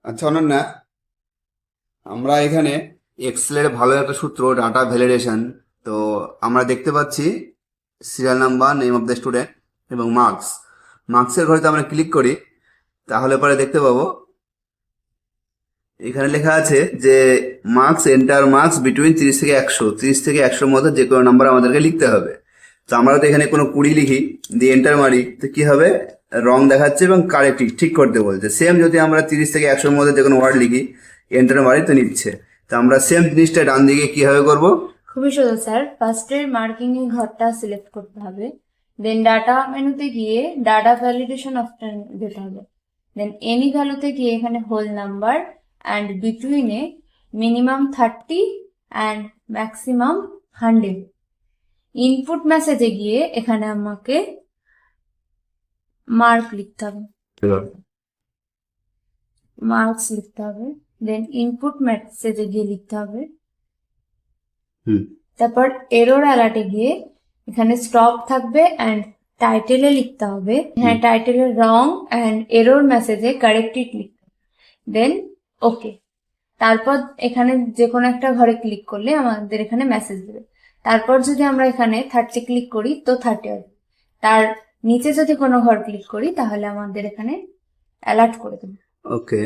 আচ্ছা অনন্যা, আমরা এখানে এক্সেলের ভালো একটা সূত্র ডাটা ভ্যালিডেশন। তো আমরা দেখতে পাচ্ছি serial number, name of the student এবং মার্কসের ঘরেতে আমরা ক্লিক করি, তাহলে পরে দেখতে পাবো এখানে লেখা আছে যে এন্টার মার্কস বিটুইন 30 থেকে 100, 30 থেকে 100 মধ্যে যে কোনো নাম্বার আমাদেরকে লিখতে হবে। তো আমরা তো এখানে কোনো 20 লিখি, দিয়ে এন্টার মারি, তো কি হবে, রং দেখাচ্ছে এবং কারেক্ট ঠিক করতে বলছে। সেম যদি আমরা 30 থেকে 100 মধ্যে যে কোনো ওয়ার্ড লিখি, এন্টার মারি, তো নিচ্ছে। তো আমরা সেম জিনিসটা ডান দিকে কিভাবে করব? খুবই সোজা স্যার। ফার্স্টে মার্কিং এর ঘরটা সিলেক্ট করতে হবে, দেন ডাটা মেনুতে গিয়ে ডাটা ভ্যালিডেশন অপশন যেতে হবে, দেন এনি ভ্যালুতে গিয়ে এখানে হোল নাম্বার অ্যান্ড বিটুইনে মিনিমাম 30 অ্যান্ড ম্যাক্সিমাম 100। ইনপুট মেসেজে গিয়ে এখানে আমাকে মার্ক লিখতে হবে, মার্কস লিখতে হবে, দেন ইনপুট মেসেজে গিয়ে লিখতে হবে, তারপর এরর অ্যালার্টে গিয়ে এখানে স্টপ থাকবে অ্যান্ড টাইটেলে লিখতে হবে, হ্যাঁ টাইটেলের রং অ্যান্ড এরর মেসেজে কারেক্টেড লিখতে হবে, দেন ওকে। তারপর এখানে যে কোনো একটা ঘরে ক্লিক করলে আমাদের এখানে মেসেজ দেবে। তারপর যদি আমরা এখানে 30 ক্লিক করি তো 30 আসবে, তার নিচে যদি কোনো ঘর ক্লিক করি তাহলে আমাদের এখানে অ্যালার্ট করে দেবে। ওকে।